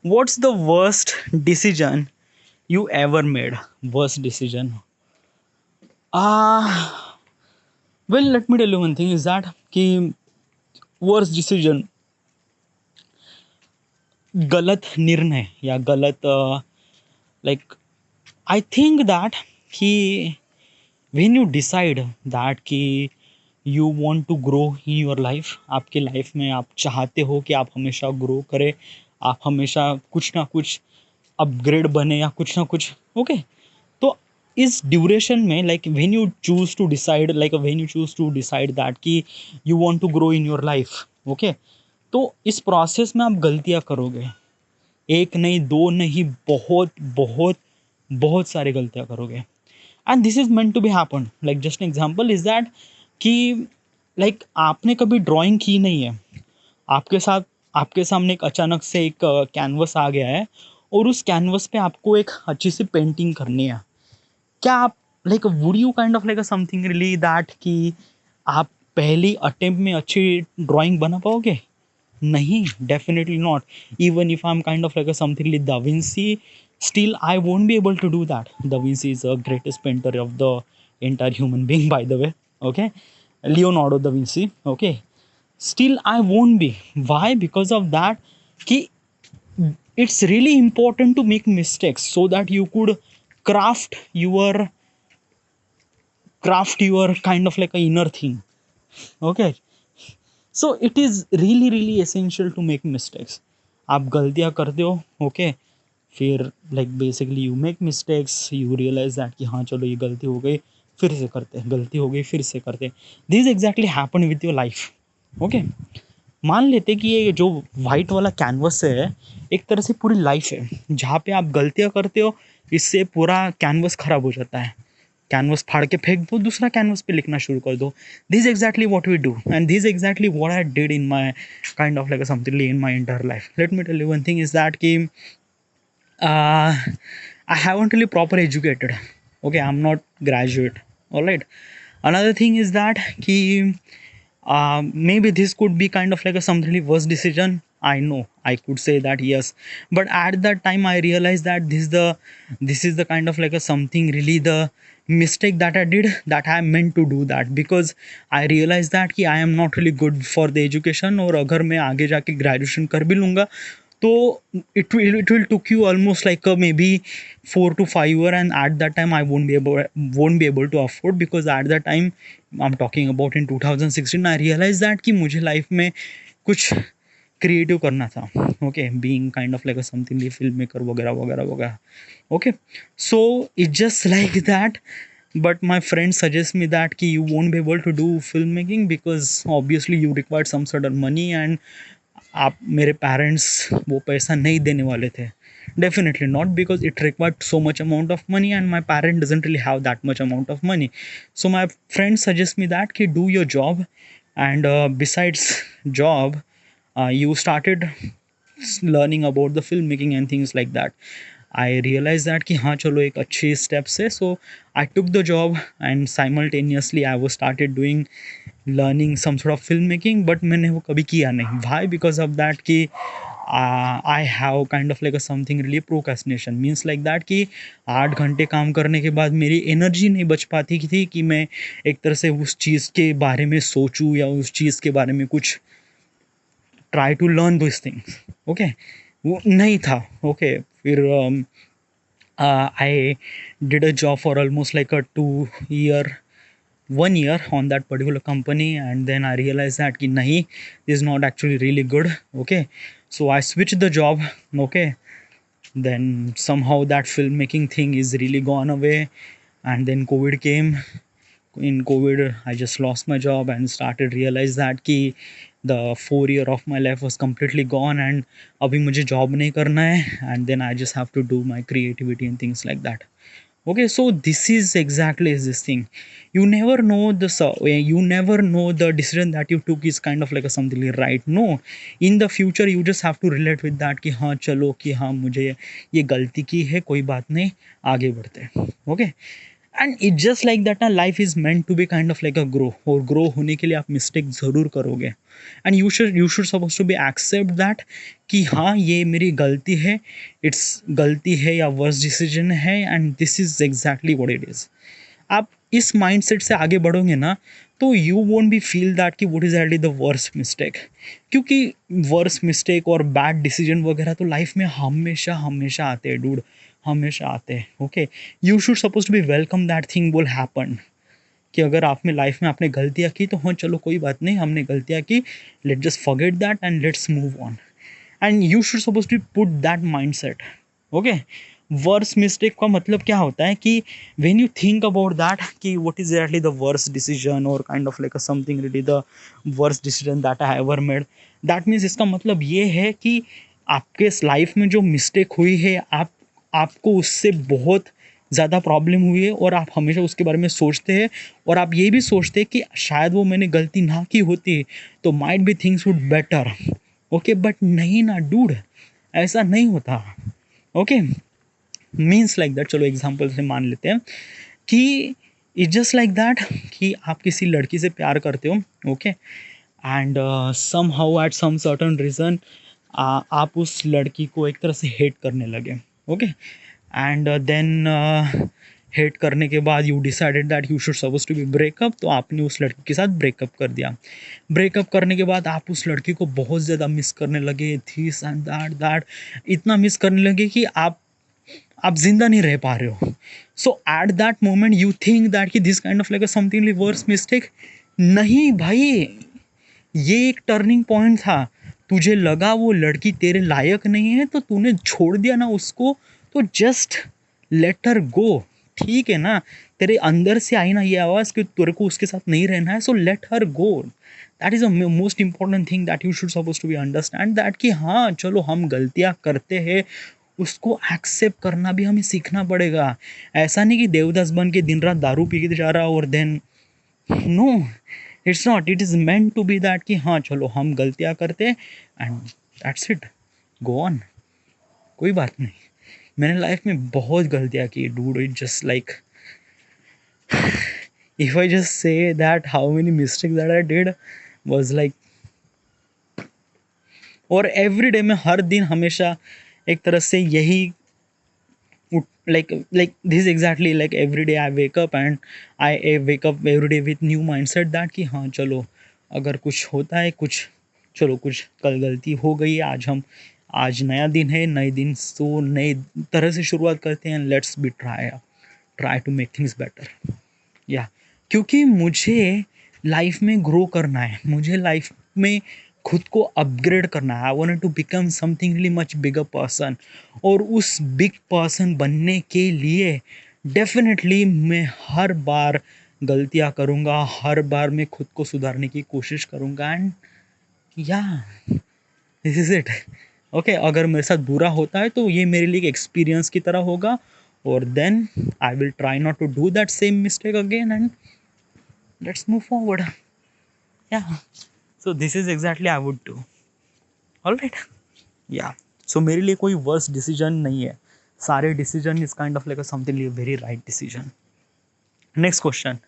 What's the worst decision you ever made? Worst decision. Ah, well, let me tell you one thing is that कि worst decision, गलत निर्णय या गलत like I think that कि when you decide that कि you want to grow in your life, आपके life में आप चाहते हो कि आप हमेशा ग्रो करें, आप हमेशा कुछ ना कुछ अपग्रेड बने या कुछ ना कुछ ओके। तो इस ड्यूरेशन में like when you choose to decide like when you choose to decide that कि you want to grow in your life okay. तो इस प्रोसेस में आप गलतियां करोगे, एक नहीं दो नहीं, बहुत बहुत बहुत सारी गलतियां करोगे। And this is meant to be happen. Like just an example is that कि लाइक आपने कभी ड्राइंग की नहीं है, आपके साथ आपके सामने एक अचानक से एक कैनवस आ गया है और उस कैनवस पे आपको एक अच्छी सी पेंटिंग करनी है। क्या आप like would you kind of like something really that कि आप पहली अटेम्प्ट में अच्छी ड्राइंग बना पाओगे? नहीं, definitely not. Even if I am kind of like something like da Vinci, still I won't be able to do that. Da Vinci is the greatest painter of the entire human being, by the way. Okay, Leonardo da Vinci. Okay, still I won't be. Why? Because of that कि it's really important to make mistakes so that you could craft your kind of like a inner thing. Okay, so it is really essential to make mistakes. आप गलतियां करते हो okay, फिर like basically you make mistakes, you realise that कि हाँ चलो ये गलती हो गई, फिर से करते हैं, गलती हो गई फिर से करते हैं। This exactly happen with your life okay. मान लेते कि ये जो वाइट वाला कैनवस है एक तरह से पूरी लाइफ है, जहाँ पे आप गलतियाँ करते हो इससे पूरा कैनवस खराब हो जाता है। कैनवस फाड़ के फेंक दो, दूसरा कैनवस पे लिखना शुरू कर दो। This exactly what we do and this exactly what I did in my kind of like something in my entire life. Let me tell you one thing is that कि uh, I haven't really proper educated. Okay, I'm not graduate. All right. Another thing is that ki, maybe this could be kind of like a something really worst decision. I know I could say that yes, but at that time I realized that this is the kind of like a something really the mistake that I did, that I meant to do that because I realized that कि I am not really good for the education और अगर मैं आगे जाके graduation कर भी लूँगा तो it will took you almost like a maybe 4 to 5 year, and at that time I won't be able to afford because at that time I'm talking about in 2016 I realized that कि मुझे life में कुछ creative करना था okay, being kind of like something film maker वगैरह वगैरह वगैरह okay. So it's just like that, but my friend suggests me that कि you won't be able to do filmmaking because obviously you require some sort of money and आप मेरे parents वो पैसा नहीं देने वाले थे। Definitely not because it required so much amount of money and my parent doesn't really have that much amount of money. So my friend suggest me that कि do your job and besides job you started learning about the filmmaking and things like that. I realized that कि हाँ चलो एक अच्छी steps है, so I took the job and simultaneously I was started doing learning some sort of filmmaking, but मैंने वो कभी किया नहीं। Why? Because of that कि I have kind of like a something really procrastination means like that कि 8 घंटे काम करने के बाद मेरी एनर्जी नहीं बच पाती थी कि मैं एक तरह से उस चीज़ के बारे में सोचूं या उस चीज़ के बारे में कुछ try to learn this things okay, वो नहीं था ओके। फिर I did a job for almost like a 2 year 1 year on that particular company, and then I realized that ki nahi, this is not actually really good okay, so I switched the job okay। Then somehow that filmmaking thing is really gone away, and then COVID came. In COVID I just lost my job and started realize that कि the 4 year of my life was completely gone and अभी मुझे job नहीं करना है, and then I just have to do my creativity and things like that okay। So this is exactly is this thing, you never know you never know the decision that you took is kind of like a something right, no, in the future you just have to relate with that कि हाँ चलो कि हाँ मुझे ये गलती की है, कोई बात नहीं, आगे बढ़ते हैं okay। And it just like that ना, life is meant to be kind of like a grow, और ग्रो होने के लिए आप मिस्टेक ज़रूर करोगे, and you should suppose to be accept that कि हाँ ये मेरी गलती है, इट्स गलती है या वर्स्ट डिसीजन है, and this is exactly what it is. आप इस माइंडसेट से आगे बढ़ोगे ना, तो you won't be feel that कि what is actually the worst mistake, क्योंकि वर्स्ट मिस्टेक और बैड डिसीजन वगैरह तो लाइफ में हमेशा हमेशा आते हैं डूड, हमेशा आते हैं। Okay, you should suppose to be welcome that thing will happen, कि अगर आप में लाइफ में आपने गलतियाँ की तो हाँ चलो कोई बात नहीं, हमने गलतियाँ की, let just forget that and let's move on, and you should suppose to put that mindset. Okay, worst mistake का मतलब क्या होता है कि when you think about that कि what is actually the worst decision और kind of like something really the worst decision that I ever made, that means इसका मतलब ये है कि आपके लाइफ में जो मिस्टेक हुई है, आपको उससे बहुत ज़्यादा प्रॉब्लम हुई है, और आप हमेशा उसके बारे में सोचते हैं, और आप ये भी सोचते हैं कि शायद वो मैंने गलती ना की होती तो might be things would better. Okay, but नहीं ना डूड, ऐसा नहीं होता। ओके, मीन्स लाइक दैट, चलो एग्जाम्पल से मान लेते हैं कि इट्स जस्ट लाइक दैट कि आप किसी लड़की से प्यार करते हो, okay, and somehow at some certain reason आप उस लड़की को एक तरह से हेट करने लगे। ओके, एंड देन हेट करने के बाद you decided that you should suppose to be breakup, तो आपने उस लड़की के साथ ब्रेकअप कर दिया। ब्रेकअप करने के बाद आप उस लड़की को बहुत ज़्यादा मिस करने लगे, दिस एंड दैट, इतना मिस करने लगे कि आप जिंदा नहीं रह पा रहे हो। So at that moment you think that कि this kind of like something worse mistake. नहीं भाई, ये एक टर्निंग पॉइंट था। तुझे लगा वो लड़की तेरे लायक नहीं है तो तूने छोड़ दिया ना उसको, तो जस्ट लेट हर गो, ठीक है ना। तेरे अंदर से आई ना ये आवाज़ कि तेरे को उसके साथ नहीं रहना है, so let her go. That is a most important thing that you should suppose to be understand that कि हाँ चलो हम गलतियाँ करते हैं, उसको एक्सेप्ट करना भी हमें सीखना पड़ेगा। ऐसा नहीं कि देवदास बन के दिन रात दारू पी के जा रहा और then no, it's not, it is meant to be that कि हाँ चलो हम गलतियाँ करते हैं and that's it, go on, कोई बात नहीं। मैंने लाइफ में बहुत गलतियाँ की dude, it just like if I just say that how many mistakes that I did was like, और एवरी डे में हर दिन हमेशा एक तरह से यही like this exactly like every day I wake up and I wake up every day with new mindset that कि हाँ चलो अगर कुछ होता है, कुछ चलो कुछ कल गलती हो गई है, आज नया दिन है, नए दिन तो नए तरह से शुरुआत करते हैं, let's be try to make things better. या क्योंकि मुझे लाइफ में ग्रो करना है, मुझे लाइफ में खुद को अपग्रेड करना है। I want to become something really much bigger person, और उस बिग पर्सन बनने के लिए डेफिनेटली मैं हर बार गलतियाँ करूँगा, हर बार मैं खुद को सुधारने की कोशिश करूँगा, एंड या दिस इज इट। ओके, अगर मेरे साथ बुरा होता है तो ये मेरे लिए एक एक्सपीरियंस की तरह होगा, और then I will try not to do that same mistake again and let's move forward. Yeah so this is exactly I would do. Alright, yeah so मेरे लिए कोई वर्स्ट डिसीजन नहीं है, सारे decision is kind of like something very right decision. Next question,